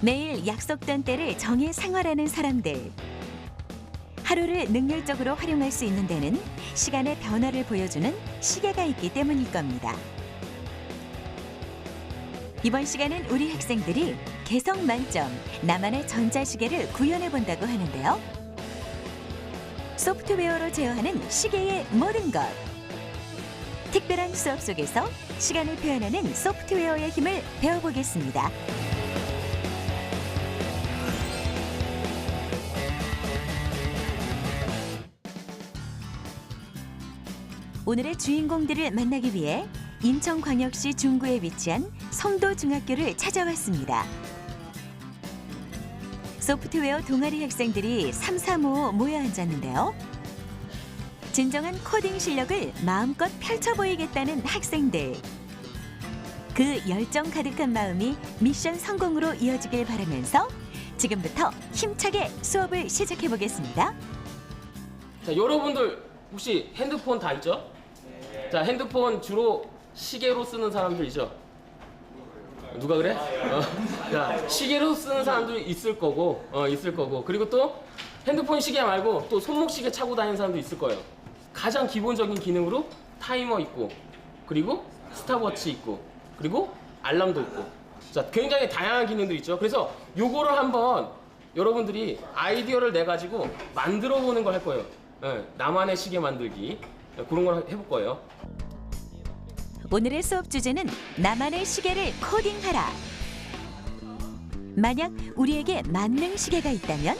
매일 약속된 때를 정해 생활하는 사람들. 하루를 능률적으로 활용할 수 있는 데는 시간의 변화를 보여주는 시계가 있기 때문일 겁니다. 이번 시간은 우리 학생들이 개성 만점 나만의 전자시계를 구현해 본다고 하는데요. 소프트웨어로 제어하는 시계의 모든 것. 특별한 수업 속에서 시간을 표현하는 소프트웨어의 힘을 배워보겠습니다. 오늘의 주인공들을 만나기 위해 인천광역시 중구에 위치한 성도중학교를 찾아왔습니다. 소프트웨어 동아리 학생들이 삼삼오오 모여 앉았는데요. 진정한 코딩 실력을 마음껏 펼쳐 보이겠다는 학생들. 그 열정 가득한 마음이 미션 성공으로 이어지길 바라면서 지금부터 힘차게 수업을 시작해 보겠습니다. 자, 여러분들 혹시 핸드폰 다 있죠? 자, 핸드폰 주로 시계로 쓰는 사람들이죠? 누가 그래? 자, 시계로 쓰는 사람도 있을 거고, 그리고 또 핸드폰 시계 말고 또 손목 시계 차고 다니는 사람도 있을 거예요. 가장 기본적인 기능으로 타이머 있고, 그리고 스탑워치 있고, 그리고 알람도 있고. 자, 굉장히 다양한 기능들이 있죠. 그래서 요거를 한번 여러분들이 아이디어를 내 가지고 만들어 보는 걸 할 거예요. 나만의 시계 만들기. 그런 걸 해볼 거예요. 오늘의 수업 주제는 나만의 시계를 코딩하라. 만약 우리에게 만능 시계가 있다면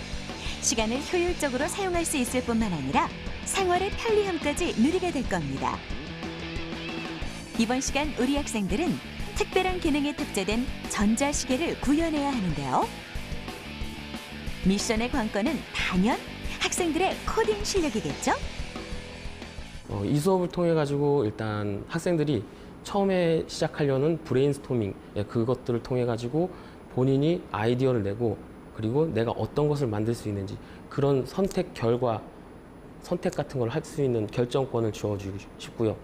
시간을 효율적으로 사용할 수 있을 뿐만 아니라 생활의 편리함까지 누리게 될 겁니다. 이번 시간 우리 학생들은 특별한 기능에 탑재된 전자시계를 구현해야 하는데요. 미션의 관건은 단연 학생들의 코딩 실력이겠죠? 이 수업을 통해 가지고 일단 학생들이 처음에 시작하려는 브레인스토밍, 그것들을 통해 가지고 본인이 아이디어를 내고 그리고 내가 어떤 것을 만들 수 있는지 그런 선택 같은 걸 할 수 있는 결정권을 주어주고 싶고요.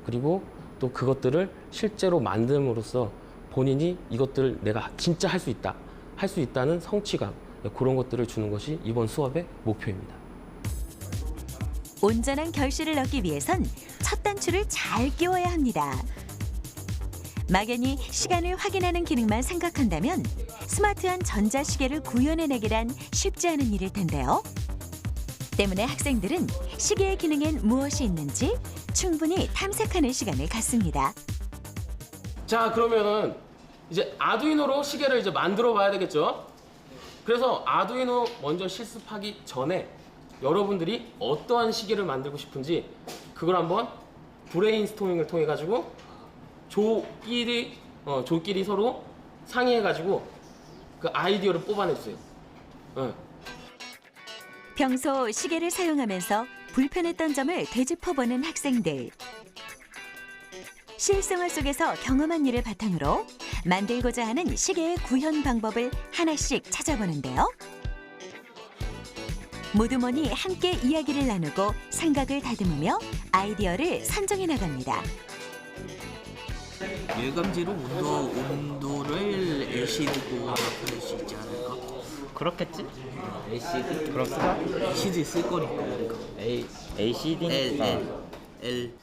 그리고 또 그것들을 실제로 만듦으로써 본인이 이것들을 내가 진짜 할 수 있다는 성취감, 그런 것들을 주는 것이 이번 수업의 목표입니다. 온전한 결실을 얻기 위해선 첫 단추를 잘 끼워야 합니다. 막연히 시간을 확인하는 기능만 생각한다면 스마트한 전자시계를 구현해내기란 쉽지 않은 일일 텐데요. 때문에 학생들은 시계의 기능엔 무엇이 있는지 충분히 탐색하는 시간을 갖습니다. 자, 그러면은 이제 아두이노로 시계를 이제 만들어 봐야 되겠죠? 그래서 아두이노 먼저 실습하기 전에 여러분들이 어떠한 시계를 만들고 싶은지 그걸 한번 브레인스토밍을 통해 가지고 조끼리 서로 상의해 가지고 그 아이디어를 뽑아내주세요. 평소 시계를 사용하면서 불편했던 점을 되짚어보는 학생들. 실생활 속에서 경험한 일을 바탕으로 만들고자 하는 시계의 구현 방법을 하나씩 찾아보는데요. 모두 모니 함께 이야기를 나누고 생각을 다듬으며 아이디어를 선정해 나갑니다. 일감지로 온도를 LCD로 나타낼 수 있지 않을까? 그렇겠지? LCD? 그럼 쓰자. LCD 쓸 거니까 우리가. LCD니까 L.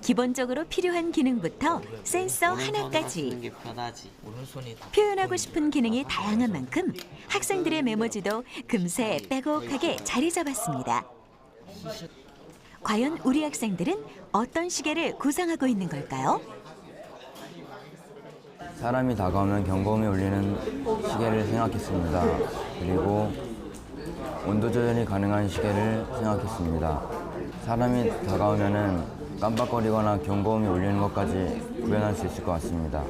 기본적으로 필요한 기능부터 센서 하나까지 게 편하지. 오른손이 다 표현하고 싶은 기능이 다양한 만큼 학생들의 메모지도 금세 빼곡하게 자리 잡았습니다. 과연 우리 학생들은 어떤 시계를 구상하고 있는 걸까요? 사람이 다가오면 경고음이 울리는 시계를 생각했습니다. 그리고 온도 조절이 가능한 시계를 생각했습니다. 사람이 다가오면은 깜빡거리거나 경고음이 울리는 것까지 구현할 수 있을 것 같습니다.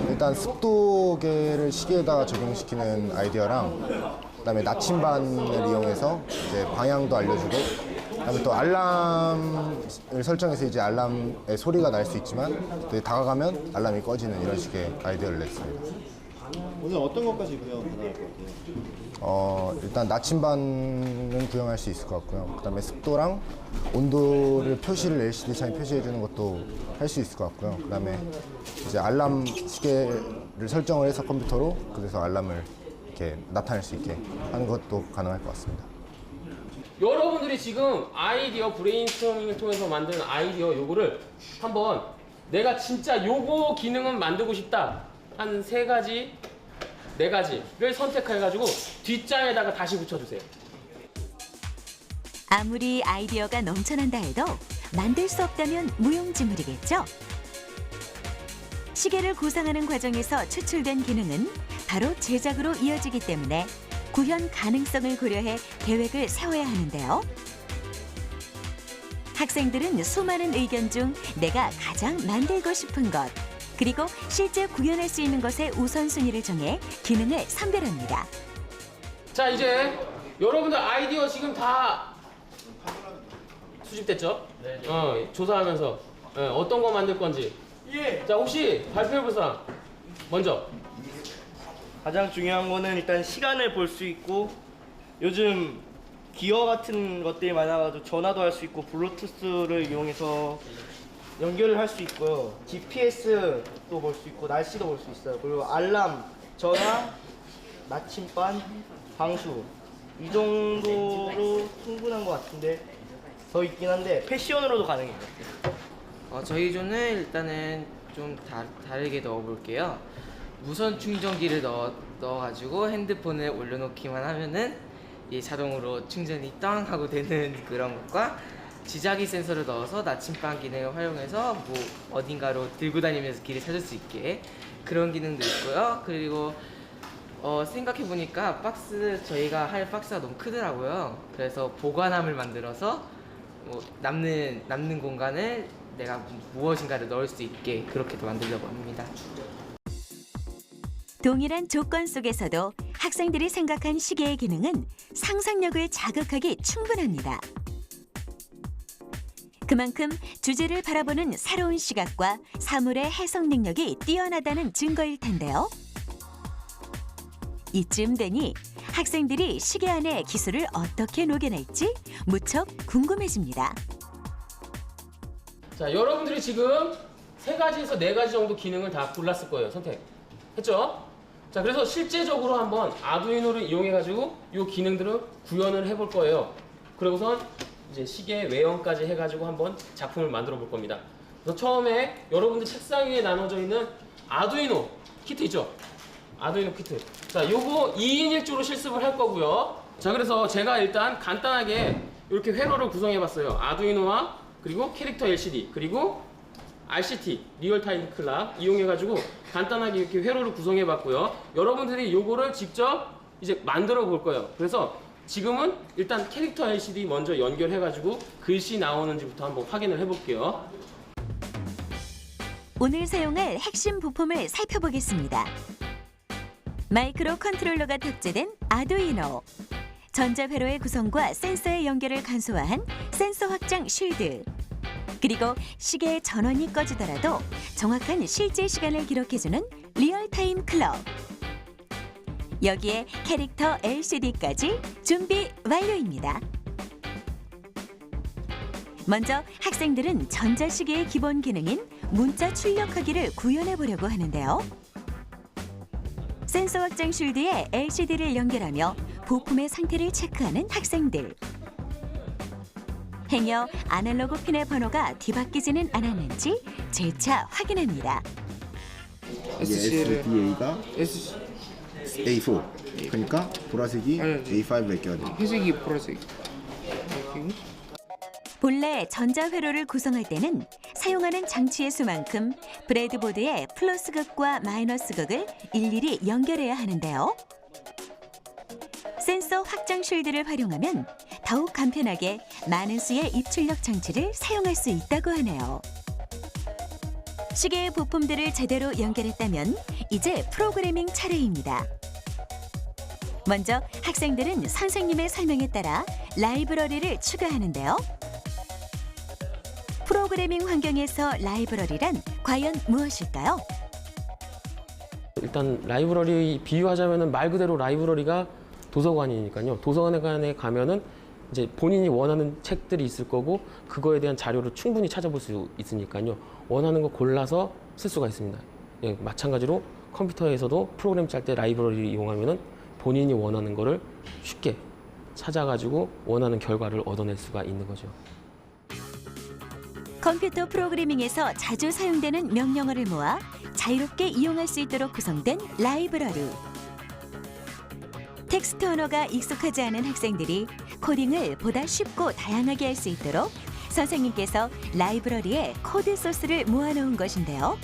일단 습도계를 시계에다가 적용시키는 아이디어랑 그다음에 나침반을 이용해서 이제 방향도 알려주고 그다음에 또 알람을 설정해서 이제 알람의 소리가 날 수 있지만 또 다가가면 알람이 꺼지는 이런 식의 아이디어를 냈습니다. 오늘 어떤 것까지 구형 가능할 것 같아요? 일단 나침반은 구형할 수 있을 것 같고요. 그다음에 습도랑 온도를 표시를 LCD 창에 표시해 주는 것도 할 수 있을 것 같고요. 그다음에 이제 알람 시계 설정을 해서 컴퓨터로 그래서 알람을 이렇게 나타낼 수 있게 하는 것도 가능할 것 같습니다. 여러분들이 지금 아이디어 브레인스토밍을 통해서 만든 아이디어 요거를 한번 내가 진짜 요거 기능은 만들고 싶다 한 3가지, 4가지를 선택해가지고 뒷장에다가 다시 붙여주세요. 아무리 아이디어가 넘쳐난다 해도 만들 수 없다면 무용지물이겠죠. 시계를 구상하는 과정에서 추출된 기능은 바로 제작으로 이어지기 때문에 구현 가능성을 고려해 계획을 세워야 하는데요. 학생들은 수많은 의견 중 내가 가장 만들고 싶은 것, 그리고 실제 구현할 수 있는 것의 우선순위를 정해 기능을 선별합니다. 자, 이제 여러분들 아이디어 지금 다 수집됐죠? 네. 조사하면서 어떤 거 만들 건지. 자, 혹시 발표해볼 사람 먼저. 가장 중요한 거는 일단 시간을 볼 수 있고 요즘 기어 같은 것들이 많아가지고 전화도 할 수 있고 블루투스를 이용해서 연결을 할 수 있고요. GPS도 볼 수 있고 날씨도 볼 수 있어요. 그리고 알람, 전화, 나침반, 방수 이 정도로 충분한 것 같은데 더 있긴 한데 패션으로도 가능해요. 저희 조는 일단은 좀 다르게 넣어볼게요. 무선 충전기를 넣어가지고 핸드폰을 올려놓기만 하면은 이 자동으로 충전이 땅 하고 되는 그런 것과 지자기 센서를 넣어서 나침반 기능을 활용해서 뭐 어딘가로 들고 다니면서 길을 찾을 수 있게 그런 기능도 있고요. 그리고 생각해보니까 저희가 할 박스가 너무 크더라고요. 그래서 보관함을 만들어서 뭐 남는 공간을 내가 무엇인가를 넣을 수 있게 그렇게도 만들려고 합니다. 동일한 조건 속에서도 학생들이 생각한 시계의 기능은 상상력을 자극하기 충분합니다. 그만큼 주제를 바라보는 새로운 시각과 사물의 해석 능력이 뛰어나다는 증거일 텐데요. 이쯤 되니 학생들이 시계 안에 기술을 어떻게 녹여낼지 무척 궁금해집니다. 자, 여러분들이 지금 3가지에서 4가지 정도 기능을 다 골랐을 거예요. 선택했죠? 자, 그래서 실제적으로 한번 아두이노를 이용해가지고 이 기능들을 구현을 해볼 거예요. 그리고선 이제 시계 외형까지 해가지고 한번 작품을 만들어 볼 겁니다. 그래서 처음에 여러분들 책상 위에 나눠져 있는 아두이노 키트 있죠? 아두이노 키트. 자, 요거 2인 1조로 실습을 할 거고요. 자, 그래서 제가 일단 간단하게 이렇게 회로를 구성해 봤어요. 아두이노와 그리고 캐릭터 LCD 그리고 RCT 리얼타임 클락 이용해가지고 간단하게 이렇게 회로를 구성해 봤고요. 여러분들이 요거를 직접 이제 만들어 볼 거예요. 그래서 지금은 일단 캐릭터 LCD 먼저 연결해가지고 글씨 나오는지부터 한번 확인을 해볼게요. 오늘 사용할 핵심 부품을 살펴보겠습니다. 마이크로 컨트롤러가 탑재된 아두이노, 전자회로의 구성과 센서의 연결을 간소화한 센서 확장 쉴드, 그리고 시계의 전원이 꺼지더라도 정확한 실제 시간을 기록해주는 리얼타임 클럭. 여기에 캐릭터 LCD까지 준비 완료입니다. 먼저 학생들은 전자시계의 기본 기능인 문자 출력하기를 구현해 보려고 하는데요. 센서 확장 쉴드에 LCD를 연결하며 부품의 상태를 체크하는 학생들. 행여 아날로그 핀의 번호가 뒤바뀌지는 않았는지 재차 확인합니다. SDA가 A4. 그러니까 보라색이 A5를 껴야 돼. 회색이 보라색. 본래 전자회로를 구성할 때는 사용하는 장치의 수만큼 브레드보드의 플러스 극과 마이너스 극을 일일이 연결해야 하는데요. 센서 확장 쉴드를 활용하면 더욱 간편하게 많은 수의 입출력 장치를 사용할 수 있다고 하네요. 시계의 부품들을 제대로 연결했다면 이제 프로그래밍 차례입니다. 먼저 학생들은 선생님의 설명에 따라 라이브러리를 추가하는데요. 프로그래밍 환경에서 라이브러리란 과연 무엇일까요? 일단 라이브러리 비유하자면은 말 그대로 라이브러리가 도서관이니까요. 도서관에 가면은 이제 본인이 원하는 책들이 있을 거고 그거에 대한 자료를 충분히 찾아볼 수 있으니까요. 원하는 거 골라서 쓸 수가 있습니다. 예, 마찬가지로 컴퓨터에서도 프로그램 짤 때 라이브러리를 이용하면은 본인이 원하는 거를 쉽게 찾아가지고 원하는 결과를 얻어낼 수가 있는 거죠. 컴퓨터 프로그래밍에서 자주 사용되는 명령어를 모아 자유롭게 이용할 수 있도록 구성된 라이브러리. 텍스트 언어가 익숙하지 않은 학생들이 코딩을 보다 쉽고 다양하게 할 수 있도록 선생님께서 라이브러리에 코드 소스를 모아놓은 것인데요.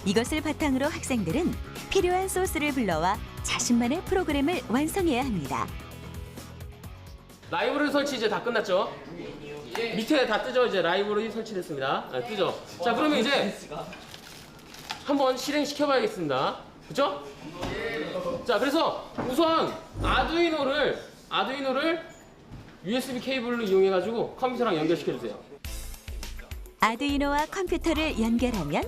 이것을 바탕으로 학생들은 필요한 소스를 불러와 자신만의 프로그램을 완성해야 합니다. 라이브러리 설치 이제 다 끝났죠? 밑에 다 뜨죠? 이제 라이브러리 설치됐습니다. 아, 뜨죠? 자, 그러면 이제 한번 실행시켜 봐야겠습니다. 그렇죠? 자, 그래서 우선 아두이노를 USB 케이블로 이용해 가지고 컴퓨터랑 연결시켜 주세요. 아두이노와 컴퓨터를 연결하면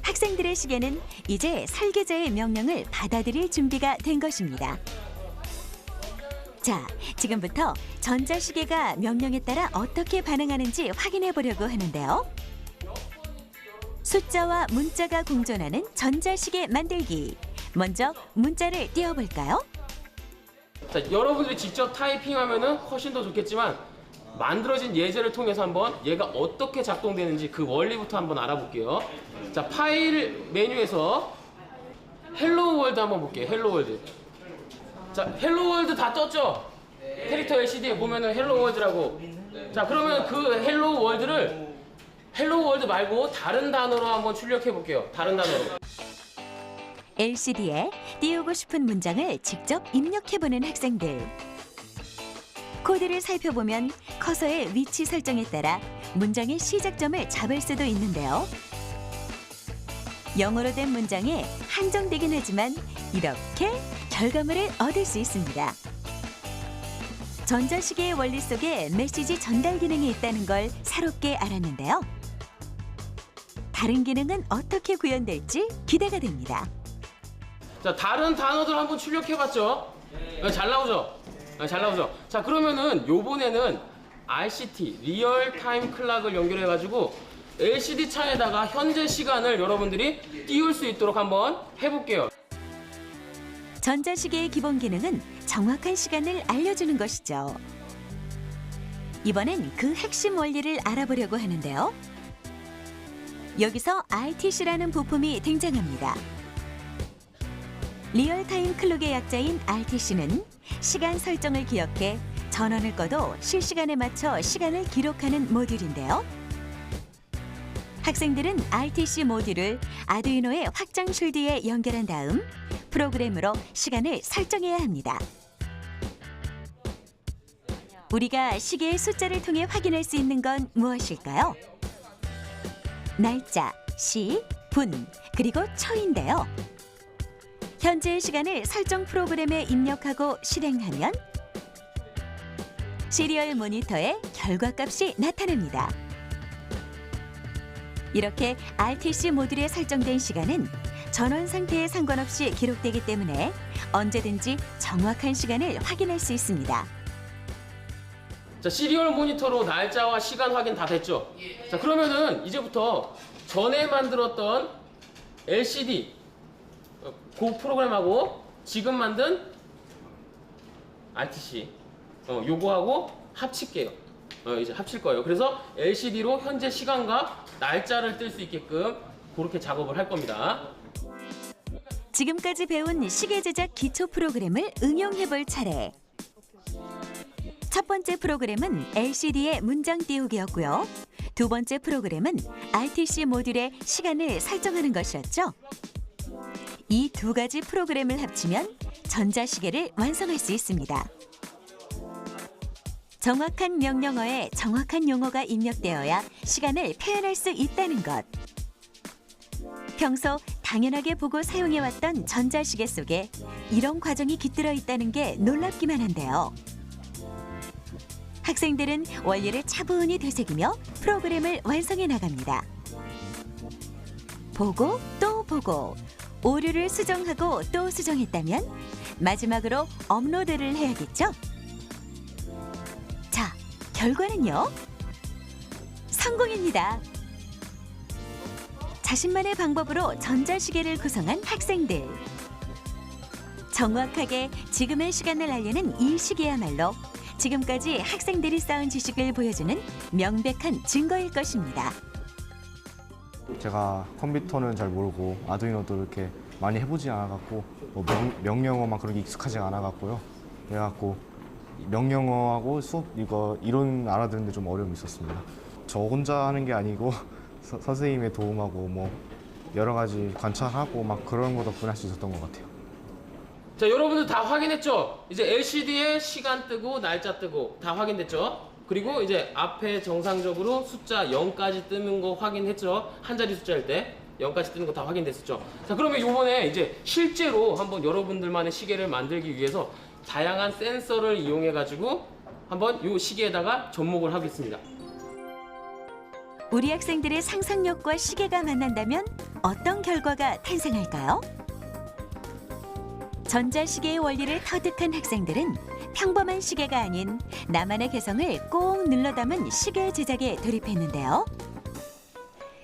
학생들의 시계는 이제 설계자의 명령을 받아들일 준비가 된 것입니다. 자, 지금부터 전자시계가 명령에 따라 어떻게 반응하는지 확인해 보려고 하는데요. 숫자와 문자가 공존하는 전자시계 만들기. 먼저 문자를 띄워볼까요? 자, 여러분들이 직접 타이핑하면은 훨씬 더 좋겠지만 만들어진 예제를 통해서 한번 얘가 어떻게 작동되는지 그 원리부터 한번 알아볼게요. 자, 파일 메뉴에서 헬로 월드 한번 볼게요. 헬로 월드. 자, 헬로 월드 다 떴죠? 캐릭터 LCD에 보면은 헬로 월드라고. 자, 그러면 그 헬로 월드를 헬로 월드 말고 다른 단어로 한번 출력해 볼게요. 다른 단어로. LCD에 띄우고 싶은 문장을 직접 입력해보는 학생들. 코드를 살펴보면 커서의 위치 설정에 따라 문장의 시작점을 잡을 수도 있는데요. 영어로 된 문장에 한정되긴 하지만 이렇게 결과물을 얻을 수 있습니다. 전자시계의 원리 속에 메시지 전달 기능이 있다는 걸 새롭게 알았는데요. 다른 기능은 어떻게 구현될지 기대가 됩니다. 자, 다른 단어들 한번 출력해봤죠? 잘 나오죠? 잘 나오죠? 자, 그러면은 요번에는 RCT, 리얼타임 클락을 연결해가지고 LCD 창에다가 현재 시간을 여러분들이 띄울 수 있도록 한번 해볼게요. 전자시계의 기본 기능은 정확한 시간을 알려주는 것이죠. 이번엔 그 핵심 원리를 알아보려고 하는데요. 여기서 RTC라는 부품이 등장합니다. 리얼타임 클록의 약자인 RTC는 시간 설정을 기억해 전원을 꺼도 실시간에 맞춰 시간을 기록하는 모듈인데요. 학생들은 RTC 모듈을 아두이노의 확장 쉴드에 연결한 다음 프로그램으로 시간을 설정해야 합니다. 우리가 시계의 숫자를 통해 확인할 수 있는 건 무엇일까요? 날짜, 시, 분, 그리고 초인데요. 현재의 시간을 설정 프로그램에 입력하고 실행하면 시리얼 모니터에 결과값이 나타납니다. 이렇게 RTC 모듈에 설정된 시간은 전원 상태에 상관없이 기록되기 때문에 언제든지 정확한 시간을 확인할 수 있습니다. 자, 시리얼 모니터로 날짜와 시간 확인 다 됐죠? 자, 그러면은 이제부터 전에 만들었던 LCD 그 프로그램하고 지금 만든 RTC 요거하고 합칠게요. 이제 합칠 거예요. 그래서 LCD로 현재 시간과 날짜를 뜰 수 있게끔 그렇게 작업을 할 겁니다. 지금까지 배운 시계 제작 기초 프로그램을 응용해 볼 차례. 첫 번째 프로그램은 LCD에 문장 띄우기였고요. 두 번째 프로그램은 RTC 모듈에 시간을 설정하는 것이었죠. 이 두 가지 프로그램을 합치면 전자시계를 완성할 수 있습니다. 정확한 명령어에 정확한 용어가 입력되어야 시간을 표현할 수 있다는 것. 평소 당연하게 보고 사용해왔던 전자시계 속에 이런 과정이 깃들어 있다는 게 놀랍기만 한데요. 학생들은 원리를 차분히 되새기며 프로그램을 완성해 나갑니다. 보고 또 보고 오류를 수정하고 또 수정했다면 마지막으로 업로드를 해야겠죠? 자, 결과는요? 성공입니다. 자신만의 방법으로 전자시계를 구성한 학생들. 정확하게 지금의 시간을 알리는 이 시계야말로 지금까지 학생들이 쌓은 지식을 보여주는 명백한 증거일 것입니다. 제가 컴퓨터는 잘 모르고 아두이노도 이렇게 많이 해보지 않아갖고 뭐 명령어만 그렇게 익숙하지 않아갖고요. 그래갖고 명령어하고 수업 이거 이론 알아듣는데 좀 어려움이 있었습니다. 저 혼자 하는 게 아니고 선생님의 도움하고 뭐 여러 가지 관찰하고 막 그런 거 덕분에 할 수 있었던 것 같아요. 자, 여러분들 다 확인했죠? 이제 LCD에 시간 뜨고 날짜 뜨고 다 확인됐죠? 그리고 이제 앞에 정상적으로 숫자 0까지 뜨는 거 확인했죠? 한 자리 숫자일 때 0까지 뜨는 거 다 확인됐었죠? 자, 그러면 요번에 이제 실제로 한번 여러분들만의 시계를 만들기 위해서 다양한 센서를 이용해 가지고 한번 요 시계에다가 접목을 하겠습니다. 우리 학생들의 상상력과 시계가 만난다면 어떤 결과가 탄생할까요? 전자시계의 원리를 터득한 학생들은 평범한 시계가 아닌 나만의 개성을 꼭 눌러 담은 시계 제작에 돌입했는데요.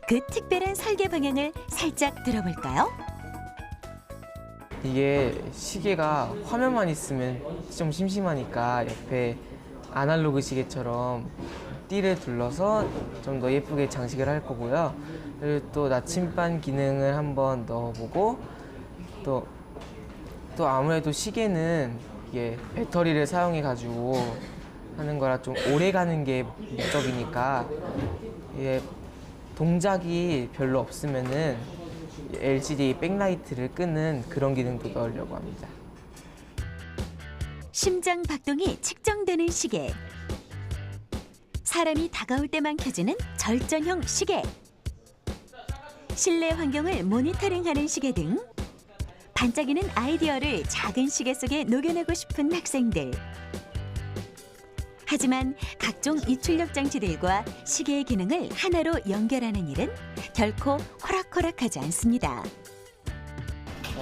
그 특별한 설계 방향을 살짝 들어볼까요? 이게 시계가 화면만 있으면 좀 심심하니까 옆에 아날로그 시계처럼 띠를 둘러서 좀 더 예쁘게 장식을 할 거고요. 그리고 또 나침반 기능을 한번 넣어보고 또 아무래도 시계는 이게 배터리를 사용해 가지고 하는 거라 좀 오래 가는 게 목적이니까 이게 동작이 별로 없으면은 LCD 백라이트를 끄는 그런 기능도 넣으려고 합니다. 심장 박동이 측정되는 시계. 사람이 다가올 때만 켜지는 절전형 시계. 실내 환경을 모니터링하는 시계 등 반짝이는 아이디어를 작은 시계 속에 녹여내고 싶은 학생들. 하지만 각종 입출력 장치들과 시계의 기능을 하나로 연결하는 일은 결코 호락호락하지 않습니다.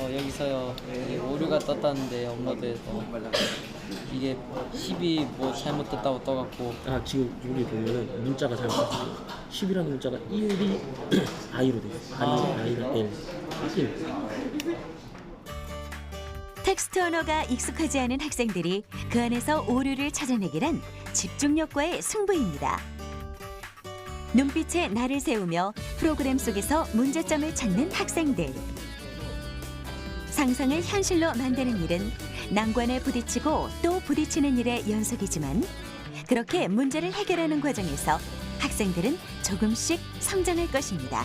여기서요 오류가 떴다는데 업로드해서 이게 10이 뭐 잘못됐다고 떠갖고 지금 여기 보면은 문자가 잘못됐어요. 10이라는 문자가 1이 I로 돼 있어요. I로 L. 텍스트 언어가 익숙하지 않은 학생들이 그 안에서 오류를 찾아내기란 집중력과의 승부입니다. 눈빛에 날을 세우며 프로그램 속에서 문제점을 찾는 학생들. 상상을 현실로 만드는 일은 난관에 부딪히고 또 부딪히는 일의 연속이지만 그렇게 문제를 해결하는 과정에서 학생들은 조금씩 성장할 것입니다.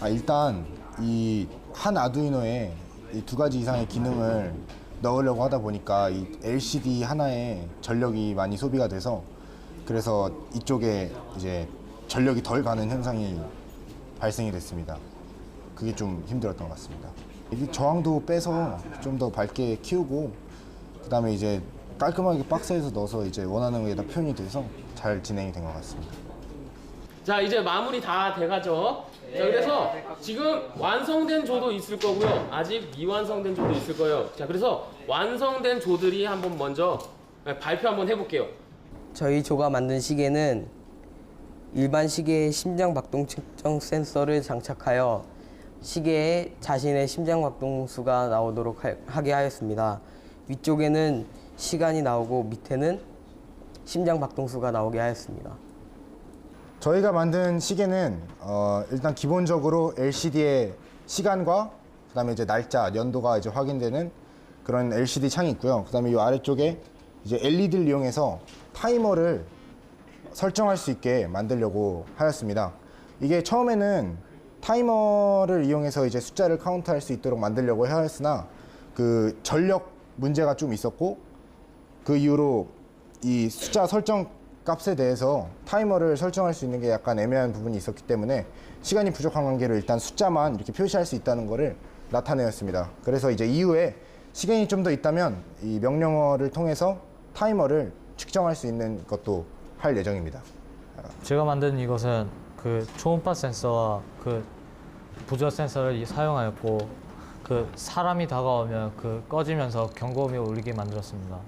일단 이 한 아두이노에 이 2가지 이상의 기능을 넣으려고 하다 보니까 이 LCD 하나에 전력이 많이 소비가 돼서 그래서 이쪽에 이제 전력이 덜 가는 현상이 발생이 됐습니다. 그게 좀 힘들었던 것 같습니다. 이 저항도 빼서 좀 더 밝게 키우고 그다음에 이제 깔끔하게 박스에서 넣어서 이제 원하는 거에다 표현이 돼서 잘 진행이 된 것 같습니다. 자, 이제 마무리 다 돼가죠. 자, 그래서 지금 완성된 조도 있을 거고요. 아직 미완성된 조도 있을 거예요. 자, 그래서 완성된 조들이 한번 먼저 발표 한번 해볼게요. 저희 조가 만든 시계는 일반 시계에 심장 박동 측정 센서를 장착하여 시계에 자신의 심장 박동수가 나오도록 하게 하였습니다. 위쪽에는 시간이 나오고 밑에는 심장 박동수가 나오게 하였습니다. 저희가 만든 시계는 일단 기본적으로 LCD에 시간과 그다음에 이제 날짜, 연도가 이제 확인되는 그런 LCD 창이 있고요. 그다음에 이 아래쪽에 이제 LED를 이용해서 타이머를 설정할 수 있게 만들려고 하였습니다. 이게 처음에는 타이머를 이용해서 이제 숫자를 카운트할 수 있도록 만들려고 하였으나 그 전력 문제가 좀 있었고 그 이후로 이 숫자 설정 값에 대해서 타이머를 설정할 수 있는 게 약간 애매한 부분이 있었기 때문에 시간이 부족한 관계로 일단 숫자만 이렇게 표시할 수 있다는 거를 나타내었습니다. 그래서 이제 이후에 시간이 좀 더 있다면 이 명령어를 통해서 타이머를 측정할 수 있는 것도 할 예정입니다. 제가 만든 이것은 그 초음파 센서와 그 부저 센서를 사용하였고 그 사람이 다가오면 그 꺼지면서 경고음이 울리게 만들었습니다.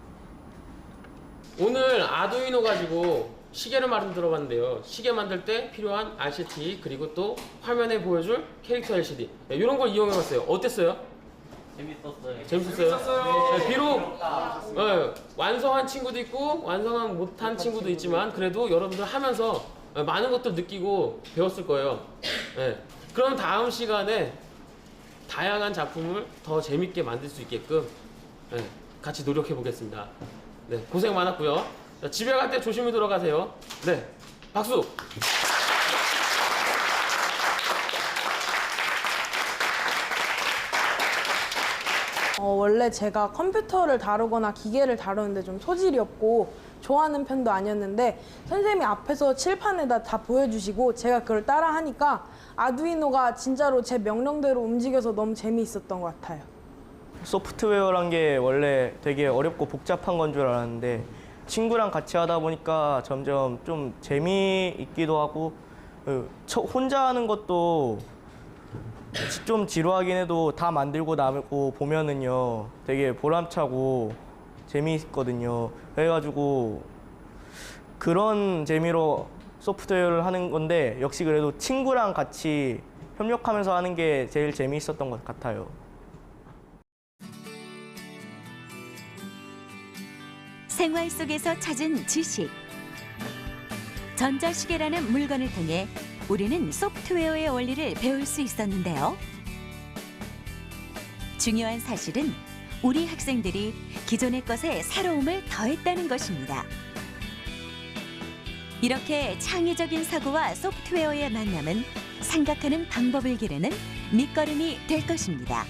오늘 아두이노 가지고 시계를 만들어봤는데요. 시계 만들 때 필요한 RCT 그리고 또 화면에 보여줄 캐릭터 LCD 이런 걸 이용해봤어요. 어땠어요? 재밌었어요? 네, 비록 완성한 친구도 있고 완성한 못한 친구도 있지만 그래도 여러분들 하면서 많은 것들 느끼고 배웠을 거예요. 네. 그럼 다음 시간에 다양한 작품을 더 재밌게 만들 수 있게끔 같이 노력해 보겠습니다. 네, 고생 많았고요. 자, 집에 갈 때 조심히 들어가세요. 네, 박수! 원래 제가 컴퓨터를 다루거나 기계를 다루는데 좀 소질이 없고 좋아하는 편도 아니었는데 선생님이 앞에서 칠판에다 다 보여주시고 제가 그걸 따라 하니까 아두이노가 진짜로 제 명령대로 움직여서 너무 재미있었던 것 같아요. 소프트웨어란 게 원래 되게 어렵고 복잡한 건 줄 알았는데 친구랑 같이 하다 보니까 점점 좀 재미있기도 하고 혼자 하는 것도 좀 지루하긴 해도 다 만들고 나고 보면은요 되게 보람차고 재미있거든요. 그래가지고 그런 재미로 소프트웨어를 하는 건데 역시 그래도 친구랑 같이 협력하면서 하는 게 제일 재미있었던 것 같아요. 생활 속에서 찾은 지식. 전자시계라는 물건을 통해 우리는 소프트웨어의 원리를 배울 수 있었는데요. 중요한 사실은 우리 학생들이 기존의 것에 새로움을 더했다는 것입니다. 이렇게 창의적인 사고와 소프트웨어의 만남은 생각하는 방법을 기르는 밑거름이 될 것입니다.